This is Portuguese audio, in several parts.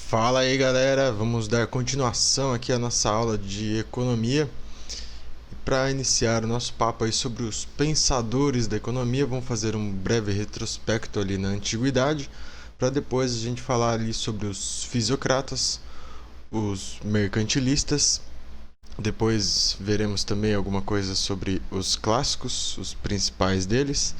Fala aí galera, vamos dar continuação aqui à nossa aula de economia. Para iniciar o nosso papo aí sobre os pensadores da economia, vamos fazer um breve retrospecto ali na antiguidade, para depois a gente falar ali sobre os fisiocratas, os mercantilistas. Depois veremos também alguma coisa sobre os clássicos, os principais deles.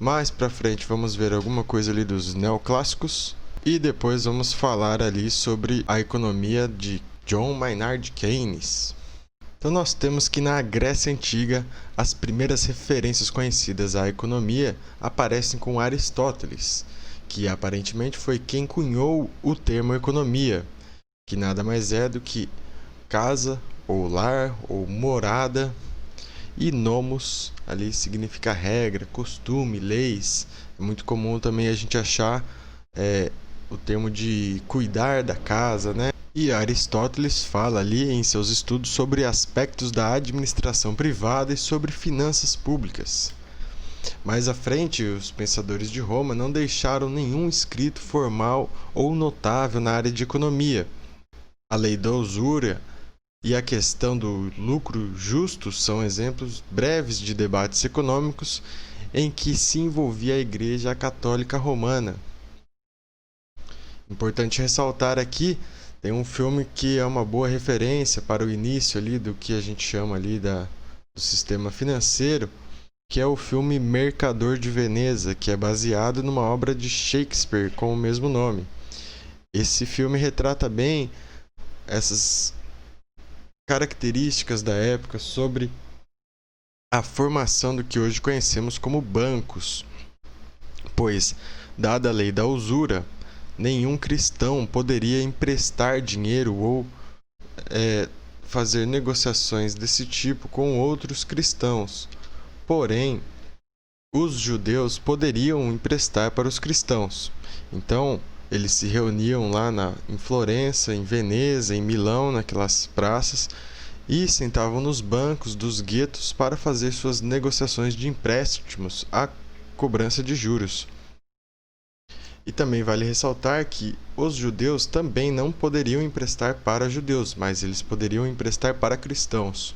Mais para frente vamos ver alguma coisa ali dos neoclássicos. E depois vamos falar ali sobre a economia de John Maynard Keynes. Então nós temos que na Grécia Antiga as primeiras referências conhecidas à economia aparecem com Aristóteles, que aparentemente foi quem cunhou o termo economia, que nada mais é do que casa, ou lar, ou morada, e nomos ali significa regra, costume, leis. É muito comum também a gente achar o termo de cuidar da casa, né? E Aristóteles fala ali em seus estudos sobre aspectos da administração privada e sobre finanças públicas. Mais à frente, os pensadores de Roma não deixaram nenhum escrito formal ou notável na área de economia. A lei da usura e a questão do lucro justo são exemplos breves de debates econômicos em que se envolvia a Igreja Católica Romana. Importante ressaltar aqui, tem um filme que é uma boa referência para o início ali do que a gente chama ali do sistema financeiro, que é o filme Mercador de Veneza, que é baseado numa obra de Shakespeare com o mesmo nome. Esse filme retrata bem essas características da época sobre a formação do que hoje conhecemos como bancos, pois, dada a lei da usura, nenhum cristão poderia emprestar dinheiro ou fazer negociações desse tipo com outros cristãos. Porém, os judeus poderiam emprestar para os cristãos. Então, eles se reuniam lá em Florença, em Veneza, em Milão, naquelas praças, e sentavam nos bancos dos guetos para fazer suas negociações de empréstimos à cobrança de juros. E também vale ressaltar que os judeus também não poderiam emprestar para judeus, mas eles poderiam emprestar para cristãos.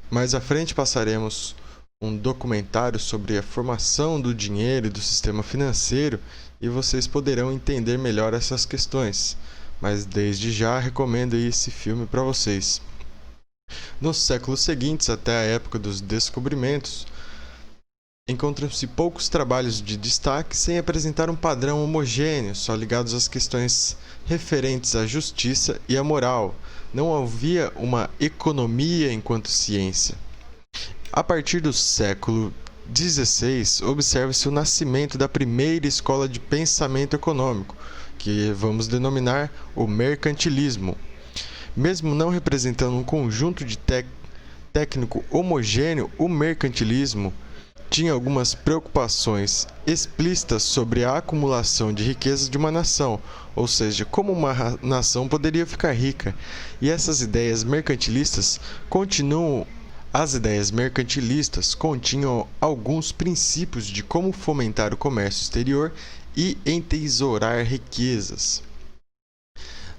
Mais à frente passaremos um documentário sobre a formação do dinheiro e do sistema financeiro e vocês poderão entender melhor essas questões. Mas desde já recomendo esse filme para vocês. Nos séculos seguintes, até a época dos descobrimentos, encontram-se poucos trabalhos de destaque sem apresentar um padrão homogêneo, só ligados às questões referentes à justiça e à moral. Não havia uma economia enquanto ciência. A partir do século XVI, observa-se o nascimento da primeira escola de pensamento econômico, que vamos denominar o mercantilismo. Mesmo não representando um conjunto de técnico homogêneo, o mercantilismo tinha algumas preocupações explícitas sobre a acumulação de riquezas de uma nação, ou seja, como uma nação poderia ficar rica. E essas ideias mercantilistas As ideias mercantilistas continham alguns princípios de como fomentar o comércio exterior e entesourar riquezas.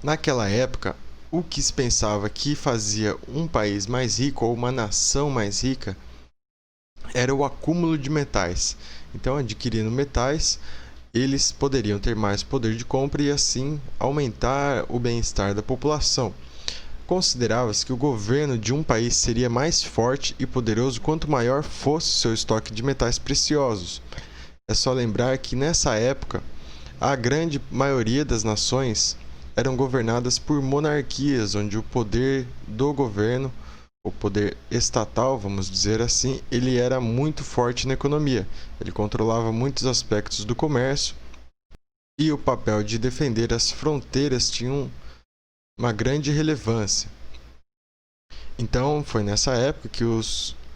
Naquela época, o que se pensava que fazia um país mais rico ou uma nação mais rica era o acúmulo de metais. Então, adquirindo metais, eles poderiam ter mais poder de compra e assim aumentar o bem-estar da população. Considerava-se que o governo de um país seria mais forte e poderoso quanto maior fosse seu estoque de metais preciosos. É só lembrar que nessa época, a grande maioria das nações eram governadas por monarquias, onde o poder do governo, o poder estatal, vamos dizer assim, ele era muito forte na economia. Ele controlava muitos aspectos do comércio e o papel de defender as fronteiras tinha uma grande relevância. Então, foi nessa época que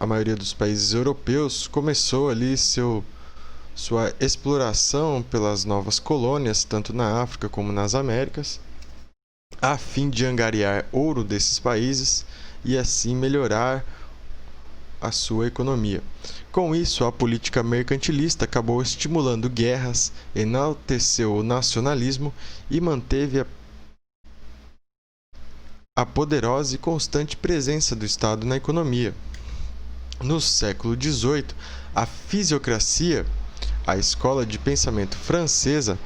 a maioria dos países europeus começou ali sua exploração pelas novas colônias, tanto na África como nas Américas, a fim de angariar ouro desses países e assim melhorar a sua economia. Com isso, a política mercantilista acabou estimulando guerras, enalteceu o nacionalismo e manteve a a poderosa e constante presença do Estado na economia. No século XVIII, a fisiocracia, a escola de pensamento francesa,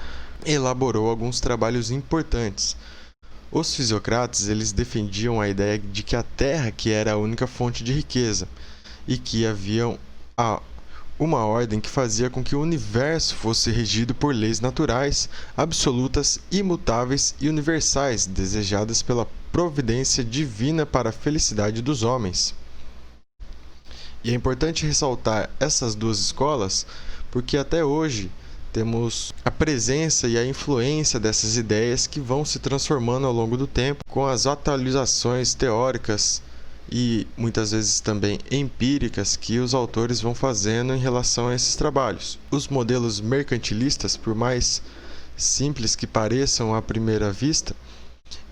elaborou alguns trabalhos importantes. Os fisiocratas eles defendiam a ideia de que a terra que era a única fonte de riqueza e que havia uma ordem que fazia com que o universo fosse regido por leis naturais, absolutas, imutáveis e universais, desejadas pela providência divina para a felicidade dos homens. E é importante ressaltar essas duas escolas porque até hoje temos a presença e a influência dessas ideias que vão se transformando ao longo do tempo com as atualizações teóricas e muitas vezes também empíricas que os autores vão fazendo em relação a esses trabalhos. Os modelos mercantilistas, por mais simples que pareçam à primeira vista,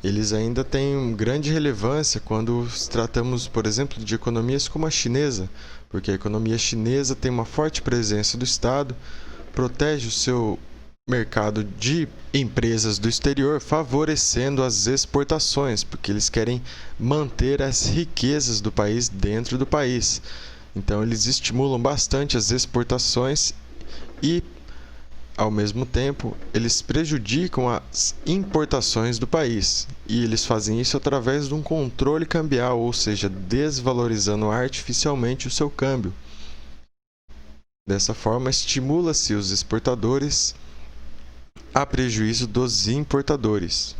eles ainda têm grande relevância quando tratamos, por exemplo, de economias como a chinesa, porque a economia chinesa tem uma forte presença do Estado, protege o seu mercado de empresas do exterior, favorecendo as exportações, porque eles querem manter as riquezas do país dentro do país. Então, eles estimulam bastante as exportações e, ao mesmo tempo, eles prejudicam as importações do país. E eles fazem isso através de um controle cambial, ou seja, desvalorizando artificialmente o seu câmbio. Dessa forma, estimula-se os exportadores a prejuízo dos importadores.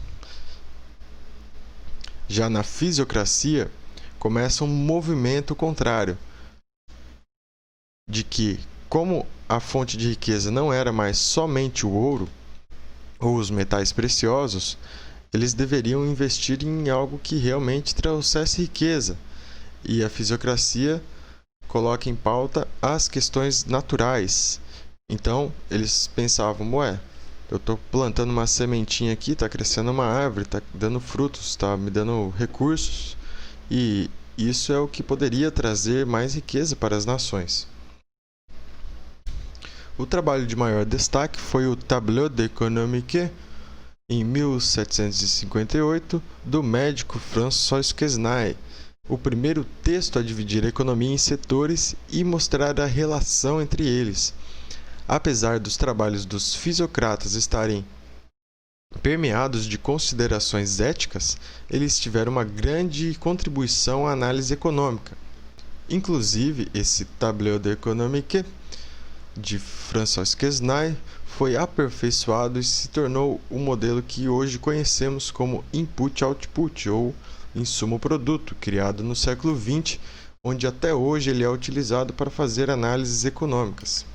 Já na fisiocracia, começa um movimento contrário, de que, como a fonte de riqueza não era mais somente o ouro ou os metais preciosos, eles deveriam investir em algo que realmente trouxesse riqueza. E a fisiocracia coloca em pauta as questões naturais. Então, eles pensavam, eu estou plantando uma sementinha aqui, está crescendo uma árvore, está dando frutos, está me dando recursos, e isso é o que poderia trazer mais riqueza para as nações. O trabalho de maior destaque foi o Tableau d'économique, em 1758, do médico François Quesnay, o primeiro texto a dividir a economia em setores e mostrar a relação entre eles. Apesar dos trabalhos dos fisiocratas estarem permeados de considerações éticas, eles tiveram uma grande contribuição à análise econômica. Inclusive, esse Tableau d'économique de François Quesnay foi aperfeiçoado e se tornou o modelo que hoje conhecemos como input-output, ou insumo-produto, criado no século XX, onde até hoje ele é utilizado para fazer análises econômicas.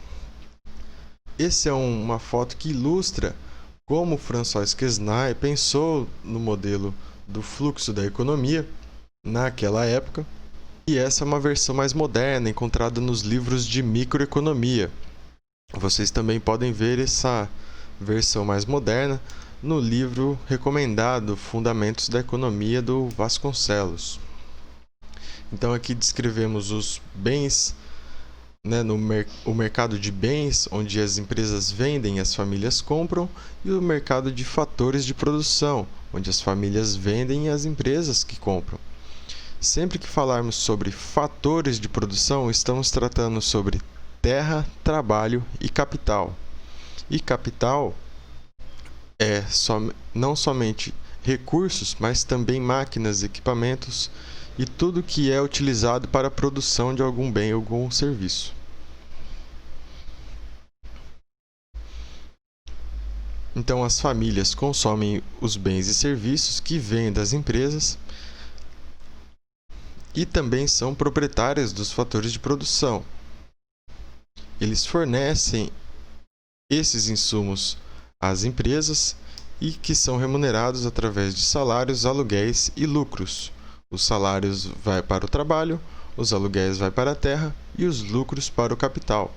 Essa é uma foto que ilustra como François Quesnay pensou no modelo do fluxo da economia naquela época, e essa é uma versão mais moderna, encontrada nos livros de microeconomia. Vocês também podem ver essa versão mais moderna no livro recomendado Fundamentos da Economia, do Vasconcelos. Então aqui descrevemos os bens, o mercado de bens, onde as empresas vendem e as famílias compram, e o mercado de fatores de produção, onde as famílias vendem e as empresas que compram. Sempre que falarmos sobre fatores de produção, estamos tratando sobre terra, trabalho e capital. E capital é não somente recursos, mas também máquinas, equipamentos e tudo que é utilizado para a produção de algum bem ou algum serviço. Então, as famílias consomem os bens e serviços que vêm das empresas e também são proprietárias dos fatores de produção. Eles fornecem esses insumos às empresas e que são remunerados através de salários, aluguéis e lucros. Os salários vão para o trabalho, os aluguéis vão para a terra e os lucros para o capital.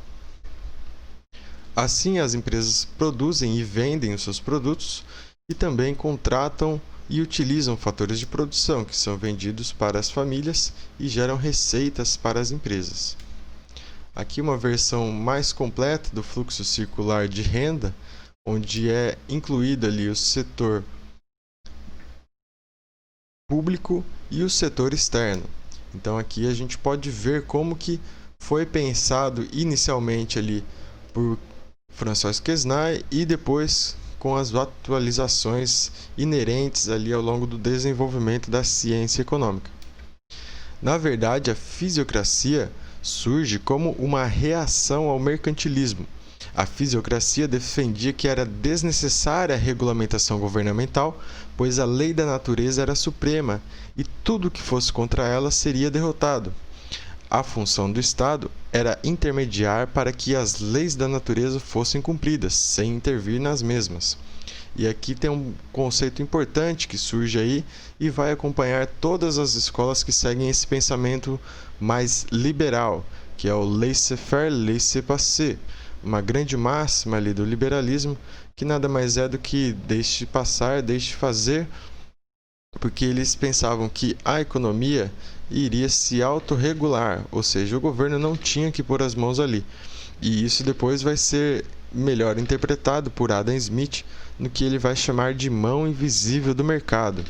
Assim, as empresas produzem e vendem os seus produtos e também contratam e utilizam fatores de produção que são vendidos para as famílias e geram receitas para as empresas. Aqui uma versão mais completa do fluxo circular de renda, onde é incluído ali o setor público e o setor externo. Então aqui a gente pode ver como que foi pensado inicialmente ali por François Quesnay e depois com as atualizações inerentes ali ao longo do desenvolvimento da ciência econômica. Na verdade, a fisiocracia surge como uma reação ao mercantilismo. A fisiocracia defendia que era desnecessária a regulamentação governamental, pois a lei da natureza era suprema e tudo que fosse contra ela seria derrotado. A função do Estado era intermediar para que as leis da natureza fossem cumpridas, sem intervir nas mesmas. E aqui tem um conceito importante que surge aí e vai acompanhar todas as escolas que seguem esse pensamento mais liberal, que é o laissez-faire, laissez-passer, uma grande máxima ali do liberalismo, que nada mais é do que deixe passar, deixe fazer, porque eles pensavam que a economia iria se autorregular, ou seja, o governo não tinha que pôr as mãos ali. E isso depois vai ser melhor interpretado por Adam Smith no que ele vai chamar de mão invisível do mercado.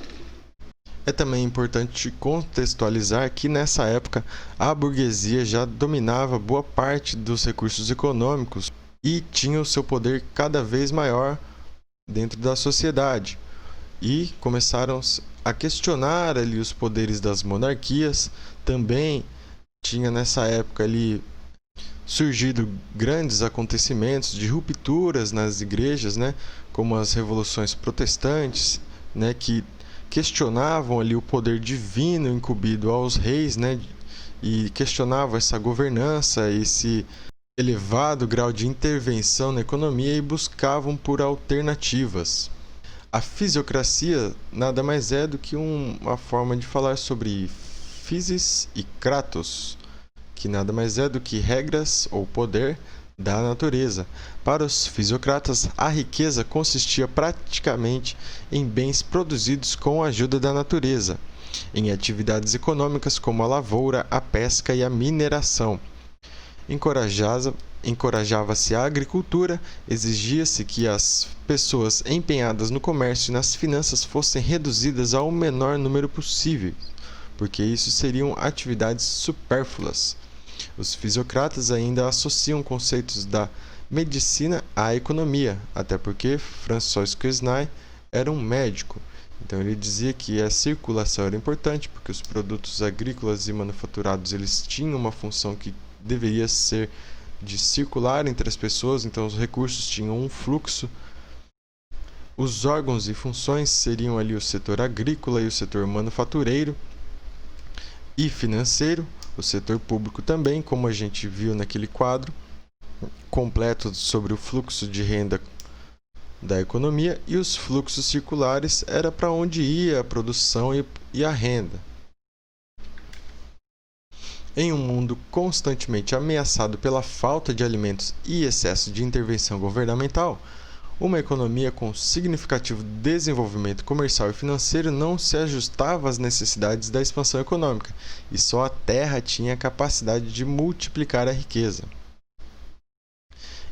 É também importante contextualizar que nessa época a burguesia já dominava boa parte dos recursos econômicos e tinha o seu poder cada vez maior dentro da sociedade. E começaram a questionar ali os poderes das monarquias. Também tinha nessa época ali surgido grandes acontecimentos de rupturas nas igrejas, né, como as revoluções protestantes, né, que questionavam ali o poder divino incumbido aos reis, né, e questionavam essa governança, esse elevado grau de intervenção na economia e buscavam por alternativas. A fisiocracia nada mais é do que uma forma de falar sobre physis e kratos, que nada mais é do que regras ou poder da natureza. Para os fisiocratas, a riqueza consistia praticamente em bens produzidos com a ajuda da natureza, em atividades econômicas como a lavoura, a pesca e a mineração. Encorajava-se a agricultura, exigia-se que as pessoas empenhadas no comércio e nas finanças fossem reduzidas ao menor número possível, porque isso seriam atividades supérfluas. Os fisiocratas ainda associam conceitos da medicina à economia, até porque François Quesnay era um médico. Então ele dizia que a circulação era importante, porque os produtos agrícolas e manufaturados eles tinham uma função que deveria ser de circular entre as pessoas, então os recursos tinham um fluxo. Os órgãos e funções seriam ali o setor agrícola e o setor manufatureiro e financeiro, o setor público também, como a gente viu naquele quadro completo sobre o fluxo de renda da economia, e os fluxos circulares era para onde ia a produção e a renda. Em um mundo constantemente ameaçado pela falta de alimentos e excesso de intervenção governamental, uma economia com significativo desenvolvimento comercial e financeiro não se ajustava às necessidades da expansão econômica, e só a terra tinha a capacidade de multiplicar a riqueza.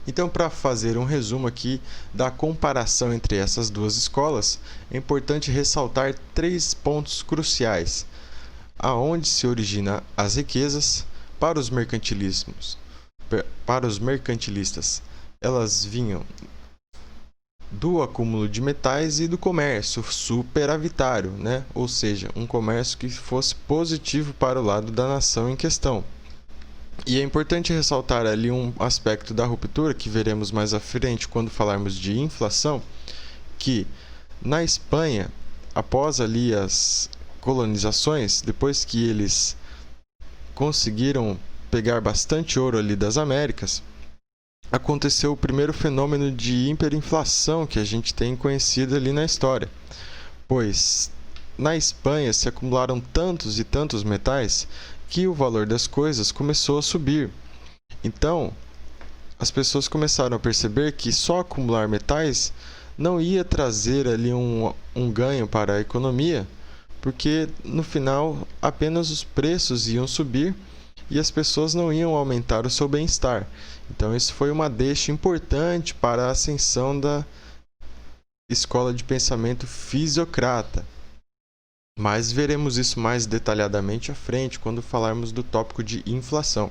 Então, para fazer um resumo aqui da comparação entre essas duas escolas, é importante ressaltar 3 pontos cruciais: aonde se originam as riquezas. Para os mercantilistas, elas vinham do acúmulo de metais e do comércio superavitário, né? Ou seja, um comércio que fosse positivo para o lado da nação em questão. E é importante ressaltar ali um aspecto da ruptura que veremos mais à frente quando falarmos de inflação, que na Espanha, após ali as colonizações, depois que eles conseguiram pegar bastante ouro ali das Américas, aconteceu o primeiro fenômeno de hiperinflação que a gente tem conhecido ali na história, pois na Espanha se acumularam tantos e tantos metais que o valor das coisas começou a subir. Então, as pessoas começaram a perceber que só acumular metais não ia trazer ali um ganho para a economia, porque no final apenas os preços iam subir e as pessoas não iam aumentar o seu bem-estar. Então isso foi uma deixa importante para a ascensão da escola de pensamento fisiocrata. Mas veremos isso mais detalhadamente à frente quando falarmos do tópico de inflação.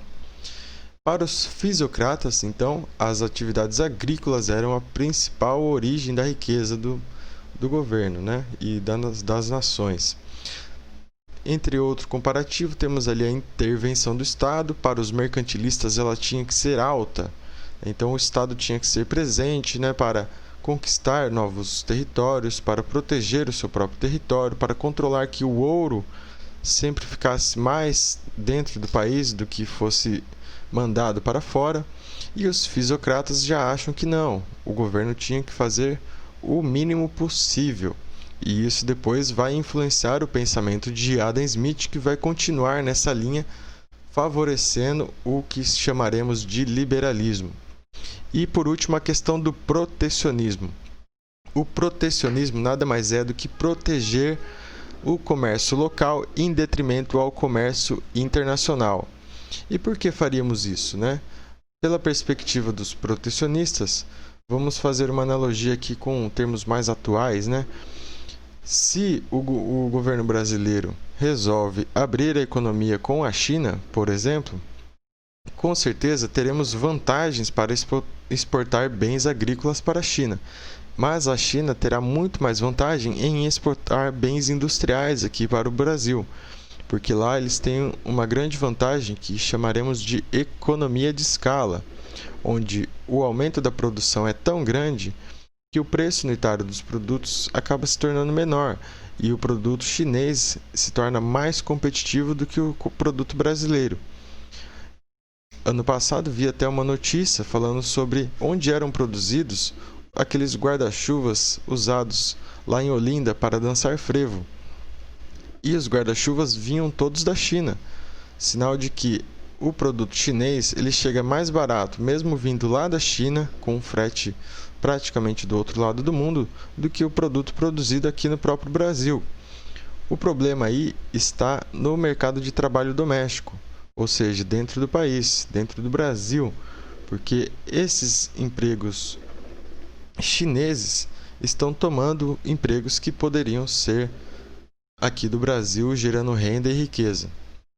Para os fisiocratas, então, as atividades agrícolas eram a principal origem da riqueza do governo, né? E das nações. Entre outro comparativo, temos ali a intervenção do Estado. Para os mercantilistas, ela tinha que ser alta. Então, o Estado tinha que ser presente, né, para conquistar novos territórios, para proteger o seu próprio território, para controlar que o ouro sempre ficasse mais dentro do país do que fosse mandado para fora. E os fisiocratas já acham que não, o governo tinha que fazer o mínimo possível. E isso depois vai influenciar o pensamento de Adam Smith, que vai continuar nessa linha, favorecendo o que chamaremos de liberalismo. E por último, a questão do protecionismo. O protecionismo nada mais é do que proteger o comércio local em detrimento ao comércio internacional. E por que faríamos isso, né? Pela perspectiva dos protecionistas, vamos fazer uma analogia aqui com termos mais atuais, né? Se o governo brasileiro resolve abrir a economia com a China, por exemplo, com certeza teremos vantagens para exportar bens agrícolas para a China. Mas a China terá muito mais vantagem em exportar bens industriais aqui para o Brasil, porque lá eles têm uma grande vantagem que chamaremos de economia de escala, onde o aumento da produção é tão grande que o preço unitário dos produtos acaba se tornando menor e o produto chinês se torna mais competitivo do que o produto brasileiro. Ano passado vi até uma notícia falando sobre onde eram produzidos aqueles guarda-chuvas usados lá em Olinda para dançar frevo. E os guarda-chuvas vinham todos da China, sinal de que o produto chinês ele chega mais barato, mesmo vindo lá da China, com um frete praticamente do outro lado do mundo, do que o produto produzido aqui no próprio Brasil. O problema aí está no mercado de trabalho doméstico, ou seja, dentro do país, dentro do Brasil, porque esses empregos chineses estão tomando empregos que poderiam ser aqui do Brasil, gerando renda e riqueza.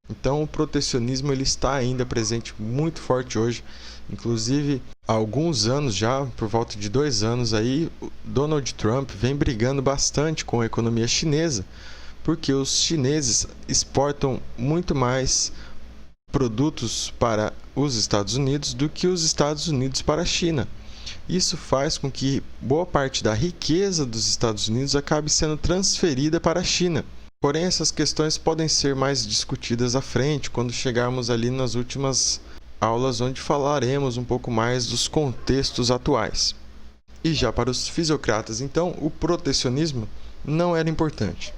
Então o protecionismo ele está ainda presente muito forte hoje. Inclusive, há alguns anos já, por volta de 2 anos aí, Donald Trump vem brigando bastante com a economia chinesa, porque os chineses exportam muito mais produtos para os Estados Unidos do que os Estados Unidos para a China. Isso faz com que boa parte da riqueza dos Estados Unidos acabe sendo transferida para a China. Porém, essas questões podem ser mais discutidas à frente, quando chegarmos ali nas últimas aulas, onde falaremos um pouco mais dos contextos atuais. E já para os fisiocratas, então, o protecionismo não era importante.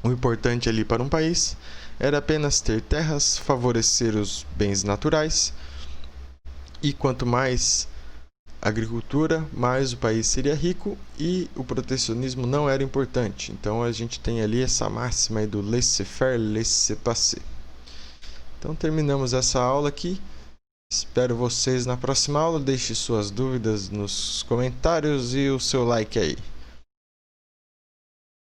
O importante ali para um país era apenas ter terras, favorecer os bens naturais, e quanto mais agricultura, mais o país seria rico, e o protecionismo não era importante. Então a gente tem ali essa máxima aí do laissez-faire, laissez-passer. Então terminamos essa aula aqui. Espero vocês na próxima aula. Deixe suas dúvidas nos comentários e o seu like aí.